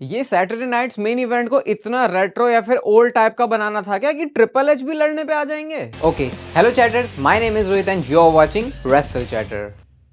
ये Saturday nights main event को इतना रेट्रो या फिर ओल्ड टाइप का बनाना था क्या कि ट्रिपल एच भी लड़ने पे आ जाएंगे? Okay, hello chatters, my name is Rohit and you are watching wrestle chatter.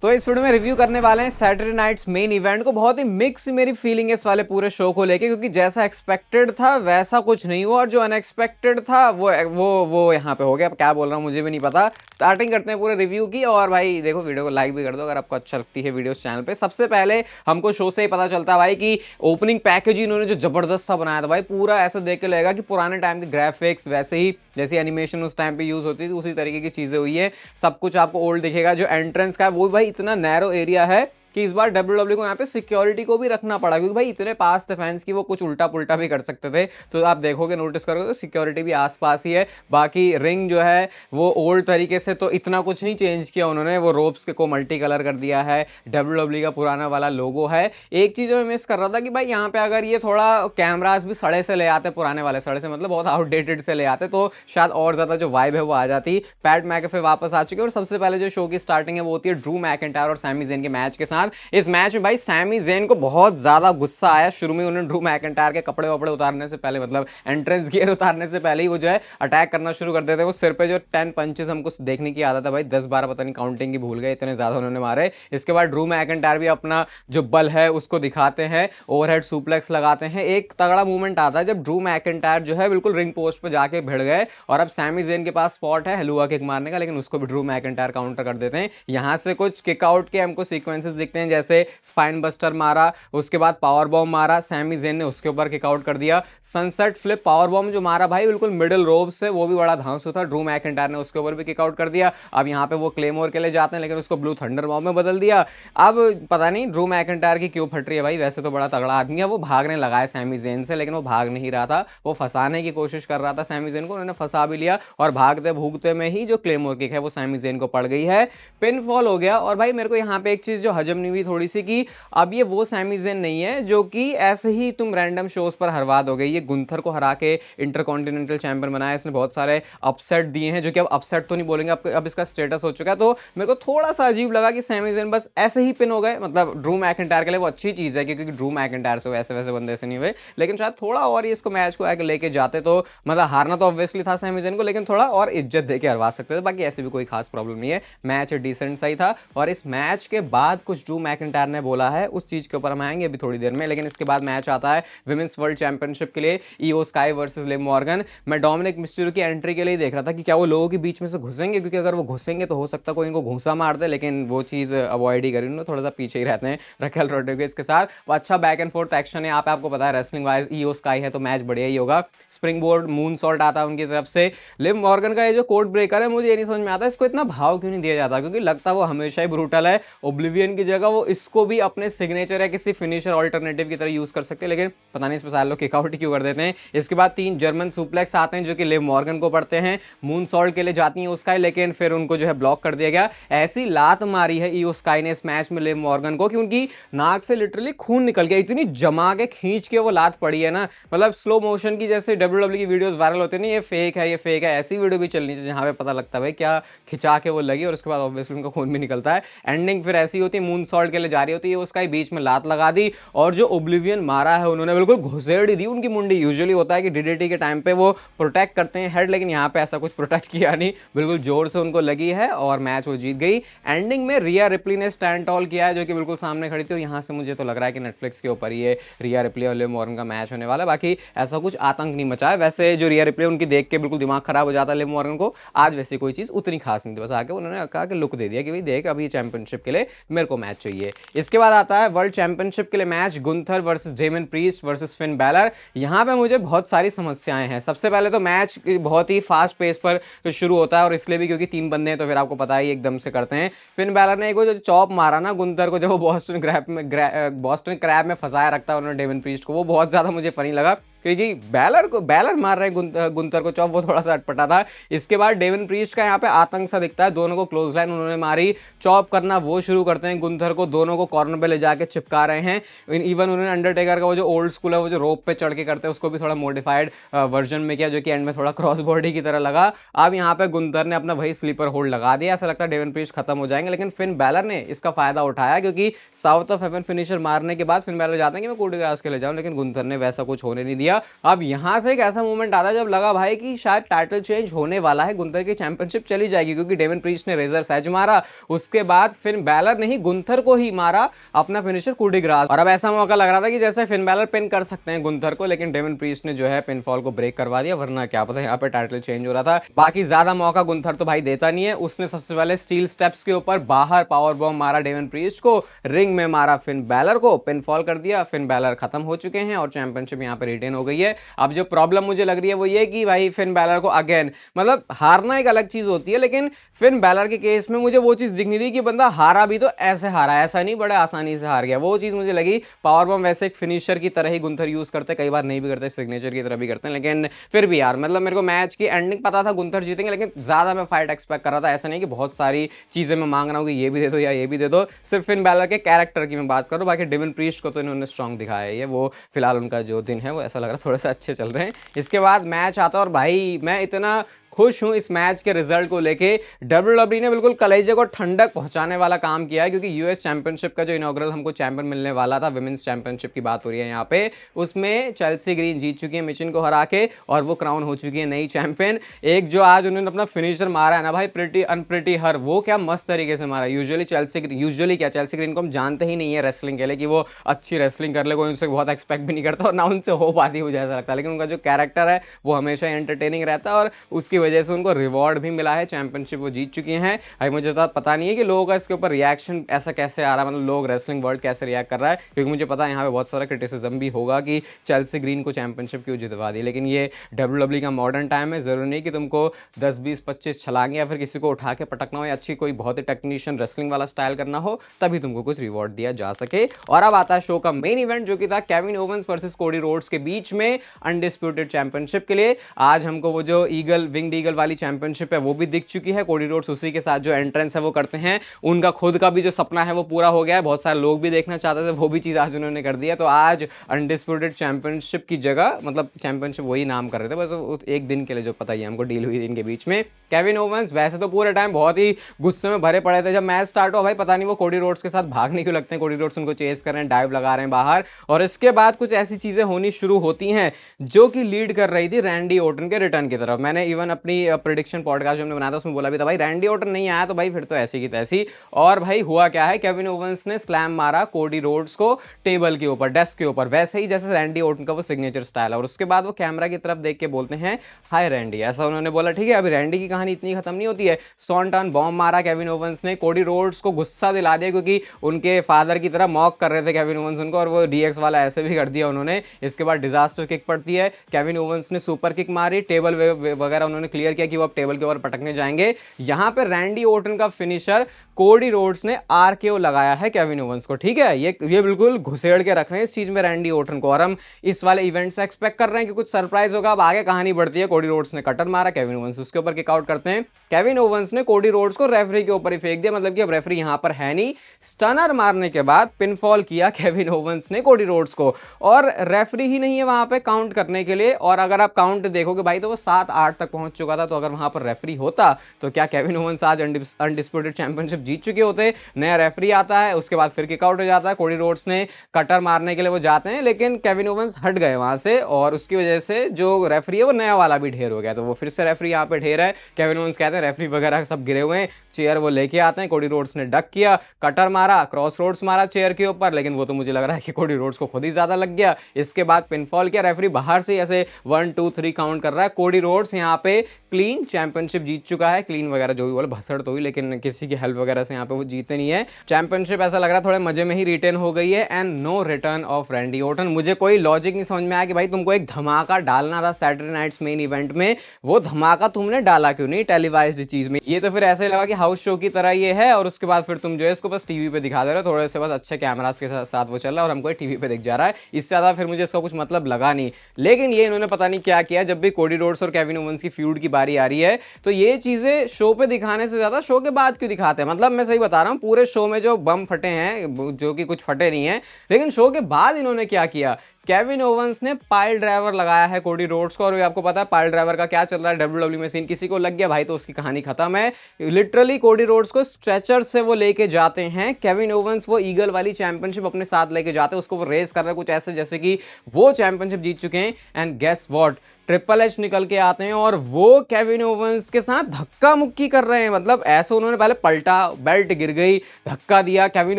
तो इस वीडियो में रिव्यू करने वाले हैं सैटरडे नाइट्स मेन इवेंट को। बहुत ही मिक्स मेरी फीलिंग है इस वाले पूरे शो को लेके, क्योंकि जैसा एक्सपेक्टेड था वैसा कुछ नहीं हुआ और जो अनएक्सपेक्टेड था वो यहाँ पे हो गया। अब क्या बोल रहा हूँ मुझे भी नहीं पता। स्टार्टिंग करते हैं पूरे रिव्यू की। और भाई देखो, वीडियो को लाइक भी कर दो अगर आपको अच्छा लगती है वीडियो चैनल पे। सबसे पहले हमको शो से ही पता चलता है भाई कि ओपनिंग पैकेज ही इन्होंने जो जबरदस्त सा बनाया था भाई, पूरा ऐसा देख के लगेगा कि पुराने टाइम के ग्राफिक्स वैसे ही जैसी एनिमेशन उस टाइम पे यूज होती थी उसी तरीके की चीजें हुई है। सब कुछ आपको ओल्ड दिखेगा। जो एंट्रेंस का है वो भाई इतना नैरो एरिया है कि इस बार डब्ल्यूडब्ल्यू को यहाँ पे सिक्योरिटी को भी रखना पड़ा, क्योंकि भाई इतने पास थे फैंस की वो कुछ उल्टा पुल्टा भी कर सकते थे। तो आप देखोगे, नोटिस करोगे तो सिक्योरिटी भी आसपास ही है। बाकी रिंग जो है वो ओल्ड तरीके से तो इतना कुछ नहीं चेंज किया उन्होंने। वो रोप्स को मल्टी कलर कर दिया है। डब्ल्यूडब्ल्यू का पुराना वाला लोगो है। एक चीज मैं मिस कर रहा था कि भाई यहाँ पे अगर ये थोड़ा कैमरास भी सड़े से ले आते, पुराने वाले सड़े से मतलब बहुत आउटडेटेड से ले आते, तो शायद और ज्यादा जो वाइब है वो आ जाती। पैट मैकेफे वापस आ चुके हैं और सबसे पहले जो शो की स्टार्टिंग है वो होती है ड्रू मैकिंटायर और सैमी ज़ेन के मैच के साथ। इस मैच भाई सैमी ज़ेन को बहुत ज्यादा गुस्सा आया। शुरू में उन्होंने ड्रू मैकिंटायर के कपड़े वपड़े उतारने से पहले, मतलब एंट्रेंस गियर उतारने से पहले ही वो जो है अटैक करना शुरू कर देते। वो सिर पे जो 10 पंचेस हमको देखने की आदत है भाई, 10-12 पता नहीं काउंटिंग की भूल गए, इतने ज्यादा उन्होंने मारे। इसके बाद ड्रू मैकिंटायर भी अपना जो बल है उसको दिखाते हैं, ओवरहेड सुप्लेक्स लगाते हैं। एक तगड़ा मूवमेंट आता है जब ड्रू मैकिंटायर जो है बिल्कुल रिंग पोस्ट पे जाके भिड़ गए और अब सैमी ज़ेन के पास स्पॉट है हलुआ किक मारने का, लेकिन उसको भी ड्रू मैकिंटायर काउंटर कर देते हैं। यहां से कुछ किक आउट के हमको सीक्वेंसेस दिखते हैं, जैसे स्पाइन बस्टर मारा, उसके बाद पावर बॉम्ब मारा सैमी ज़ेन ने, उसके ऊपर किक आउट कर दिया। सनसेट फ्लिप पावर बॉम्ब जो मारा भाई बिल्कुल मिडिल रोप से, वो भी बड़ा धांसू था। ड्रू मैकिंटायर ने उसके ऊपर भी किक आउट कर दिया। अब यहाँ पे वो क्लेमोर के लिए जाते हैं लेकिन उसको ब्लू थंडर बॉम्ब में बदल दिया। अब पता नहीं ड्रू मैकिंटायर की क्यों फट रही है भाई, वैसे तो बड़ा तगड़ा आदमी है। वो भागने लगा है सैमी ज़ेन से, लेकिन वो भाग नहीं रहा था, वो फंसाने की कोशिश कर रहा था सैमी ज़ेन को। उन्होंने फंसा भी लिया और भागते भूगते में ही जो क्लेमोर किक है वो सैमी ज़ेन को पड़ गई है। पिन फॉल हो गया। और भाई मेरे को यहाँ पे एक चीज जो हजम नहीं हुई थोड़ी सी, कि अब ये वो सैमी ज़ेन नहीं है जो कि ऐसे ही तुम रैंडम शोज पर हरवा दोगे। ये गुंथर को हरा के इंटरकॉन्टिनेंटल चैंपियन बनाया, इसने बहुत सारे अपसेट दिए हैं, जो कि अब अपसेट तो नहीं बोलेंगे, अब इसका स्टेटस हो चुका है। तो मेरे को थोड़ा सा अजीब लगा कि सैमी ज़ेन बस ऐसे ही पिन हो गए। मतलब ड्रू मैकिंटायर के लिए वो अच्छी चीज है, क्योंकि ड्रू मैकिंटायर से वैसे वैसे बंदे से नहीं हुए, लेकिन शायद थोड़ा और ये इसको मैच को आगे लेके जाते तो, मतलब हारना तो ऑब्वियसली था सैमी ज़ेन को, लेकिन थोड़ा और इज्जत देके हरवा सकते थे। बाकी ऐसे भी कोई खास प्रॉब्लम नहीं है, मैच डिसेंट सा ही था। और इस मैच के बाद कुछ ड्रू मैकिंटायर ने बोला है, उस चीज के ऊपर हम आएंगे अभी थोड़ी देर में। लेकिन इसके बाद मैच आता है विमेंस वर्ल्ड चैंपियनशिप के लिए, Iyo Sky versus Liv Morgan. मैं डोमिनिक मिस्टीरियो की एंट्री के लिए देख रहा था कि क्या वो लोगों के बीच में से घुसेंगे, क्योंकि अगर वो घुसेंगे तो हो सकता है कोई इनको घूसा मार दे, लेकिन वो चीज अवॉइड ही करी उन्होंने, थोड़ा सा पीछे ही रहते हैं रकेल रोड्रिगेज के साथ। वो अच्छा बैक एंड फोर्थ एक्शन है यहाँ पे, आपको पता है रेसलिंग वाइज ईओ स्काई है तो मैच बढ़िया ही होगा। स्प्रिंग बोर्ड मून सॉल्ट आता है उनकी तरफ से। लिव मॉर्गन का ये जो कोड ब्रेकर है, मुझे ये नहीं समझ में आता इसको इतना भाव क्यों नहीं दिया जाता, क्योंकि लगता वो हमेशा ही ब्रूटल है। ओब्लिवियन की जगह वो इसको भी अपने सिग्नेचर या किसी फिनिशर ऑल्टरनेटिव की तरह यूज कर सकते हैं, लेकिन पता नहीं इस पर सारे लोग किकआउट क्यों कर देते हैं। इसके बाद 3 जर्मन सुप्लेक्स आते हैं जो कि लिव मॉर्गन को पड़ते हैं। मून सॉल्ट के लिए जाती है उसका, लेकिन फिर उनको जो है ब्लॉक कर दिया गया। ऐसी लात मारी है ईओ स्काई ने इस मैच में लिव मॉर्गन को कि उनकी नाक से लिटरली खून निकल गया। इतनी जमा के खींच के वो लात पड़ी है ना, मतलब स्लो मोशन की, जैसे डब्ल्यूडब्ल्यू की वीडियोस वायरल होती है ना, ये फेक है ये फेक है, ऐसी वीडियो भी चलनी चाहिए जहां पे पता लगता है भाई क्या खिंचा के वो लगी और उसके बाद ऑब्वियसली उनका खून भी निकलता है। एंडिंग फिर ऐसी होती है, मून सॉल्ट के लिए जा रही होती है उसका ही, बीच में लात लगा दी और जो ओब्लिवियन मारा है उन्होंने बिल्कुल घुसेड़ दी उनकी मुंडी। यूजुअली होता है कि डीडीटी के टाइम पे वो प्रोटेक्ट करते हैं हेड, लेकिन यहाँ पे ऐसा कुछ प्रोटेक्ट किया नहीं, बिल्कुल जोर से उनको लगी है और मैच वो जीत गई। एंडिंग में रिया रिप्ली ने स्टैंड टॉल किया है, जो कि बिल्कुल सामने खड़ी थी, और यहाँ से मुझे तो लग रहा है कि नेटफ्लिक्स के ऊपर ये रिया रिप्ली और लिव मॉर्गन का मैच होने वाला है। बाकी ऐसा कुछ आतंक नहीं मचा है। वैसे जो रिया रिप्ली उनकी देख के बिल्कुल दिमाग खराब हो जाता है लिव मॉर्गन को, आज वैसी कोई चीज उतनी खास नहीं थी, बस आके उन्होंने कहा कि लुक दे दिया कि भाई देख अभी चैंपियनशिप के लिए मेरे को मैच चाहिए। इसके बाद आता है वर्ल्ड चैंपियनशिप के लिए match, Gunther versus Damian Priest versus Finn Balor. यहाँ पे मुझे बहुत सारी समस्याएं हैं। सबसे पहले तो मैच बहुत ही फास्ट पेस पर शुरू होता है, और इसलिए भी क्योंकि 3 बंदे हैं तो फिर आपको पता ही एकदम से करते हैं। फिन बैलर ने एक जो चॉप मारा ना गुंथर को, जब वो बॉस्टन क्रैब में फंसाया रखता है उन्होंने डेमन प्रीस्ट को, वो बहुत ज्यादा मुझे फनी लगा। क्योंकि बैलर मार रहे हैं गुंथर को चॉप, वो थोड़ा सा अटपटा था। इसके बाद डेविन प्रीस्ट का यहाँ पे आतंक सा दिखता है, दोनों को क्लोज लाइन उन्होंने मारी, चॉप करना वो शुरू करते हैं गुंथर को, दोनों को कॉर्नर पे ले जाके चिपका रहे हैं। इवन उन्होंने अंडरटेकर का वो जो ओल्ड स्कूल है, वो जो रोप पे चढ़ के करते हैं, उसको भी थोड़ा मॉडिफाइड वर्जन में किया, जो कि एंड में थोड़ा क्रॉस बॉडी की तरह लगा। अब यहाँ पे गुंथर ने अपना वही स्लीपर होल्ड लगा दिया, ऐसा लगता है डेविन प्रीस्ट खत्म हो जाएंगे, लेकिन फिन बैलर ने इसका फायदा उठाया, क्योंकि साउथ ऑफ हेवन फिनिशर मारने के बाद फिन बैलर जाते हैं कि मैं कूडी ग्रास के ले जाऊं, लेकिन गुंथर ने वैसा कुछ होने नहीं दिया। अब यहां से एक ऐसा मूवमेंट आता है जब लगा भाई कि शायद टाइटल चेंज होने वाला है, गुंथर की चैंपियनशिप चली जाएगी, क्योंकि डेविन प्रीस्ट ने रेजर एज मारा, उसके बाद फिन बैलर ने ही गुंथर को ही मारा अपना फिनिशर कूडी ग्रास। और अब ऐसा मौका लग रहा था कि जैसे फिन बैलर पिन कर सकते हैं गुंथर को, लेकिन डेविन प्रीस्ट ने जो है पिनफॉल को ब्रेक करवा दिया, वरना क्या पता यहाँ पे टाइटल चेंज हो रहा था। बाकी ज्यादा मौका गुंथर तो भाई देता नहीं है, उसने सबसे पहले स्टील स्टेप्स के ऊपर बाहर पावर बॉम्ब मारा डेविन प्रीस्ट को, रिंग में मारा फिन बैलर को, पिनफॉल कर दिया, फिन बैलर खत्म हो चुके हैं और चैंपियनशिप यहाँ पे रिटेन हो गई है। अब जो प्रॉब्लम मुझे लग रही है वो ये कि भाई फिन बैलर को अगेन, मतलब हारना एक अलग चीज होती है, लेकिन फिन बैलर के केस में मुझे वो चीज दिख नहीं रही कि बंदा हारा भी तो ऐसे हारा, ऐसा नहीं बड़े आसानी से हार गया, वो चीज मुझे लगी। पावर बॉम्ब वैसे एक फिनिशर की तरह ही गुंथर यूज करते, कई बार नहीं भी करते, सिग्नेचर की तरह भी करते हैं, लेकिन फिर भी यार मतलब मेरे को मैच की एंडिंग पता था गुंथर जीतेंगे, लेकिन ज्यादा मैं फाइट एक्सपेक्ट कर रहा था। ऐसा नहीं कि बहुत सारी चीजें मैं मांग रहा हूँ कि ये भी दे दो या ये भी दे दो, सिर्फ फिन बैलर के कैरेक्टर की मैं बात करूँ। बाकी डेविन प्रीस्ट को तो इन्होंने स्ट्रॉन्ग दिखाया है, ये वो फिलहाल उनका जो दिन है वो ऐसा लग रहा है थोड़ा सा अच्छे चल रहे हैं। इसके बाद मैच आता है और भाई मैं इतना खुश हूं इस मैच के रिजल्ट को लेके। डब्ल्यूडब्ल्यूई ने बिल्कुल कलेजे को ठंडक पहुंचाने वाला काम किया है, क्योंकि यूएस चैंपियनशिप का जो इनॉग्रल हमको चैंपियन मिलने वाला था, विमेंस चैंपियनशिप की बात हो रही है यहाँ पे, उसमें चेल्सी ग्रीन जीत चुकी है मिचिन को हरा के, और वो क्राउन हो चुकी है नई चैंपियन। एक जो आज उन्होंने अपना फिनिशर मारा है ना भाई, प्रिटी अनप्रिटी हर, वो क्या मस्त तरीके से मारा। यूजुअली चेल्सी ग्रीन को हम जानते ही नहीं है रेसलिंग के लिए कि वो अच्छी रेसलिंग कर ले, कोई उनसे बहुत एक्सपेक्ट भी नहीं करता और ना उनसे हो पाती मुझे ऐसा लगता है, लेकिन उनका जो कैरेक्टर है वो हमेशा एंटरटेनिंग रहता है और उसकी वजह से उनको रिवॉर्ड भी मिला है, चैंपियनशिप वो जीत चुकी हैं। भाई मुझे तो पता नहीं है कि लोगों का इसके ऊपर रिएक्शन ऐसा कैसे आ रहा है, मतलब लोग रेसलिंग वर्ल्ड कैसे रिएक्ट कर रहा है, क्योंकि मुझे पता है यहाँ पे बहुत सारा क्रिटिसिज्म भी होगा कि चेल्सी ग्रीन को चैंपियनशिप क्यों जितवा दी, लेकिन ये डब्ल्यूडब्ल्यूई का मॉडर्न टाइम है, जरूरी नहीं कि तुमको 10 20 25 छलांगे या फिर किसी को उठा के पटकना हो या अच्छी कोई बहुत ही टेक्नीशियन रेसलिंग वाला स्टाइल करना हो तभी तुमको कुछ रिवॉर्ड दिया जा सके। और अब आता है शो का मेन इवेंट, जो कि था Kevin Owens versus Cody Rhodes के बीच में अनडिस्प्यूटेड चैंपियनशिप के लिए। आज हमको वो जो ईगल विंग्ड ईगल वाली चैंपियनशिप है वो भी दिख चुकी है, कोडी रोड्स उसी के साथ जो एंट्रेंस है वो करते हैं, उनका खुद का भी जो सपना है वो पूरा हो गया है, बहुत सारे लोग भी देखना चाहते थे, वो भी चीज आज उन्होंने कर दिया। तो आज अनडिस्प्यूटेड चैंपियनशिप की जगह, मतलब चैंपियनशिप वही नाम कर रहे थे बस एक दिन के लिए, जो पता ही हमको डील हुई इनके बीच में। केविन ओवेंस वैसे तो पूरे टाइम बहुत ही गुस्से में भरे पड़े थे, जब मैच स्टार्ट हुआ भाई पता नहीं वो कोडी रोड्स के साथ भागने क्यों लगते हैं, कोडी रोड्स उनको चेस कर रहे हैं, डाइव लगा रहे हैं बाहर, और इसके बाद कुछ ऐसी चीजें होनी शुरू होती हैं जो कि लीड कर रही थी रैंडी ओटन के रिटर्न की तरफ। मैंने इवन अपनी प्रेडिक्शन पॉडकास्ट जो हमने बनाया था उसमें बोला भी था भाई रैंडी ओटन नहीं आया तो भाई फिर तो ऐसी की तैसी। और भाई हुआ क्या है, केविन ओवेंस ने स्लैम मारा कोडी रोड्स को टेबल के ऊपर, डेस्क के ऊपर, वैसे ही जैसे रैंडी ओटन का वो सिग्नेचर स्टाइल है, और उसके बाद वो कैमरा की तरफ देख के बोलते हैं हाय रैंडी, ऐसा उन्होंने बोला। ठीक है, अभी रैंडी की कहानी इतनी खत्म नहीं होती है, स्टॉन बॉम्ब मारा केविन ओवेंस ने, कोडी रोड्स को गुस्सा दिला दिया क्योंकि उनके फादर की तरह मॉक कर रहे थे केविन ओवेंस उनको, और वो डीएक्स वाला ऐसे भी कर दिया उन्होंने। इसके बाद डिजास्टर किक पड़ती है, केविन ओवेंस ने सुपर किक मारी, टेबल वगैरह उन्होंने क्लियर किया कि वो अब टेबल के ऊपर पटकने जाएंगे। यहां पे रैंडी ओटन का फिनिशर कोडी रोड्स ने आरकेओ लगाया है केविन ओवेंस को। ठीक है, ये बिल्कुल घुसेड़ के रख रहे हैं इस चीज में रैंडी ओटन को, और हम इस वाले इवेंट से एक्सपेक्ट कर रहे हैं कि कुछ सरप्राइज होगा। अब आगे कहानी बढ़ती है, कोडी रोड्स ने कटर मारा, केविन ओवेंस उसके ऊपर किक आउट करते हैं, केविन ओवेंस ने कोडी रोड्स को रेफरी के ऊपर ही फेंक दिया, मतलब कि अब रेफरी यहां पर है नहीं। स्टनर मारने के बाद पिनफॉल किया केविन ओवेंस ने कोडी रोड्स को, और रेफरी ही नहीं है वहां पे काउंट करने के लिए। और अगर आप काउंट देखोगे भाई तो वो 7-8 तक पहुंच चुका था, तो अगर वहां पर रेफरी होता तो क्या केविन ओवेंस आज अनडिस्प्यूटेड चैंपियनशिप जीत चुके होते। नया रेफरी आता है, उसके बाद फिर किक आउट हो जाता है, कोडी रोड्स ने कटर मारने के लिए वो जाते हैं, लेकिन केविन ओवेंस हट गए वहां से, और उसकी वजह से जो रेफरी है वो नया वाला भी ढेर हो गया, तो वो फिर से रेफरी यहाँ पे ढेर है। केविन ओवेंस कहते हैं रेफरी वगैरह सब गिरे हुए हैं, चेयर वो लेके आते हैं, कोडी रोड्स ने डक किया, कटर मारा, क्रॉस रोड्स मारा चेयर के ऊपर, लेकिन वो तो मुझे लग रहा है कि कोडी रोड्स को खुद ही ज्यादा लग गया। इसके बाद पिनफॉल किया, रेफरी बाहर से ऐसे 1 2 3 काउंट कर रहा है, कोडी रोड्स यहाँ पे क्लीन चैंपियनशिप जीत चुका है। क्लीन वगैरह जो भी बोले, भसड़ तो हुई, लेकिन किसी की हेल्प वगैरह से यहाँ पे वो जीते नहीं है। चैंपियनशिप ऐसा लग रहा है थोड़े मजे में ही रिटेन हो गई है। And no return of Randy Orton. मुझे कोई लॉजिक नहीं समझ में आया कि भाई तुमको एक धमाका डालना था सैटरडे नाइट्स मेन इवेंट में, वो धमाका तुमने डाला क्यों नहीं टेलीवाइज्ड चीज में? ये तो फिर ऐसे लगा कि हाउस शो की तरह ये है, और उसके बाद फिर तुम जो है इसको बस टीवी पे दिखा दे रहे हो, थोड़े से बस अच्छे कैमरास के साथ वो चल रहा है और हमको टीवी पे दिख जा रहा है। इससे ज्यादा फिर मुझे इसका कुछ मतलब लगा नहीं। लेकिन ये इन्होंने पता नहीं क्या किया, जब भी कोडी रोड्स और केविन ओवेंस की फ्यूड की बारी आ रही है तो ये चीजें शो पे दिखाने से ज्यादा शो के बाद क्यों दिखाते हैं? मतलब मैं सही बता रहा हूँ, पूरे शो में जो बम फटे हैं, जो कि कुछ फटे नहीं है, लेकिन शो के बाद इन्होंने क्या किया, केविन ओवेंस ने पाइल ड्राइवर लगाया है कोडी रोड्स को। और आपको पता है पाइल ड्राइवर का क्या चल रहा है डब्ल्यूडब्ल्यू में सीन, किसी को लग गया भाई तो उसकी कहानी खत्म है। लिटरली कोडी रोड्स को स्ट्रेचर से वो लेके जाते हैं, केविन ओवेंस वो ईगल वाली चैंपियनशिप अपने साथ लेके जाते हैं, उसको वो रेस कर रहे हैं कुछ ऐसे जैसे कि वो चैंपियनशिप जीत चुके हैं। And guess what, triple H निकल के आते हैं और वो केविन ओवेंस के साथ धक्का मुक्की कर रहे हैं। मतलब ऐसे उन्होंने पहले पलटा, बेल्ट गिर गई, धक्का दिया, केविन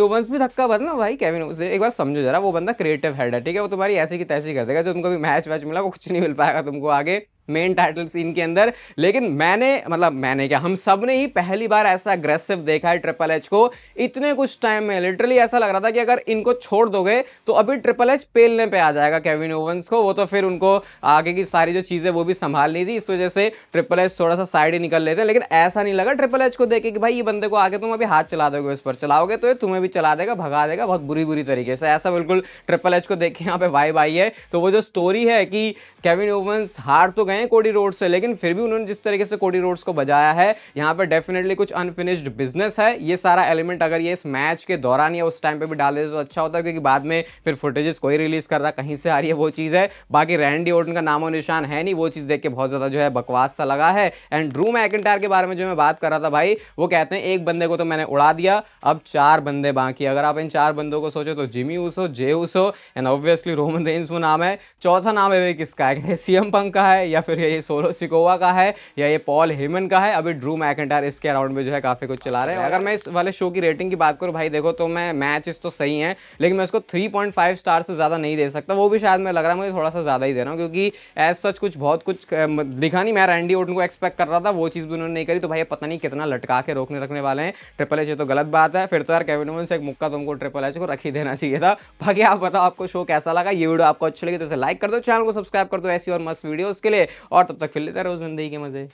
ओवेंस भी धक्का बदला। भाई केविन ओवेंस एक बार समझो जरा, वो बंदा क्रिएटिव हेड है, ठीक है, वो तुम्हारी ऐसी की तैसी कर देगा। जो तुमको भी मैच मिला वो कुछ नहीं मिल पाएगा तुमको आगे मेन टाइटल सीन के अंदर। लेकिन मैंने क्या, हम सब ने ही पहली बार ऐसा अग्रेसिव देखा है ट्रिपल एच को इतने कुछ टाइम में। लिटरली ऐसा लग रहा था कि अगर इनको छोड़ दोगे तो अभी ट्रिपल एच पेलने पे आ जाएगा केविन ओवेंस को। वो तो फिर उनको आगे की सारी जो चीजें वो भी संभालनी थी, इस वजह से ट्रिपल एच थोड़ा सा साइड ही निकल लेते हैं। लेकिन ऐसा नहीं लगा ट्रिपल एच को देखे कि भाई ये बंदे को आगे तुम अभी हाथ चला दोगे, इस पर चलाओगे तो ये तुम्हें भी चला देगा, भगा देगा बहुत बुरी बुरी तरीके से। ऐसा बिल्कुल ट्रिपल एच को देख के यहाँ पे वाइब आई है। तो वो जो स्टोरी है कि केविन ओवेंस हार तो गए कोडी रोड्स से, लेकिन फिर भी उन्होंने जिस तरीके से कोडी रोड्स को बजाया है, यहाँ पे डेफिनेटली कुछ अनफिनिश्ड बिजनेस है। ये सारा एलिमेंट अगर ये इस मैच के दौरान या उस टाइम पे भी डाल देते तो अच्छा होता, क्योंकि बाद में फिर फुटेजेस कोई रिलीज कर रहा कहीं से आ रही है वो चीज है। बाकी रैंडी ऑर्टन का नामो निशान है नहीं, वो चीज देख के बहुत ज्यादा जो है बकवास सा लगा है। एंड ड्रू मैकिंटायर के बारे में जो मैं बात कर रहा था भाई, वो कहते हैं एक बंदे को तो मैंने उड़ा दिया, अब 4 बंदे बाकी। अगर आप इन 4 बंदों को सोचो तो Jimmy Uso, Jey Uso and obviously Roman Reigns वो नाम है। चौथा नाम है किसका है, सीएम पंक का है या फिर ये सोलो सिकोवा का है या ये पॉल हेमन का है। अभी ड्रू मैकिंटायर इसके अराउंड में जो है काफी कुछ चला रहे हैं। अगर मैं इस वाले शो की रेटिंग की बात करूं भाई, देखो तो मैं मैचेस तो सही हैं, लेकिन मैं इसको 3.5 स्टार से ज्यादा नहीं दे सकता। वो भी शायद मैं लग रहा है मुझे थोड़ा सा ज्यादा ही दे रहा हूँ, क्योंकि एज सच कुछ बहुत कुछ दिखा नहीं। मैं रैंडी ऑर्टन को एक्सपेक्ट कर रहा था, वो चीज भी उन्होंने नहीं करी। तो भाई पता नहीं कितना लटका के रोकने रखने वाले हैं ट्रिपल एच, ये तो गलत बात है। फिर तो यार केविन ओवेंस से एक मुक्का तुमको ट्रिपल एच को रख ही देना चाहिए था। बाकी आप बताओ आपको शो कैसा लगा। ये वीडियो आपको अच्छी लगी तो इसे लाइक कर दो, चैनल को सब्सक्राइब कर दो ऐसी और मस्त वीडियोस के लिए। और तब तक फिर लेते रहो जिंदगी के मजे।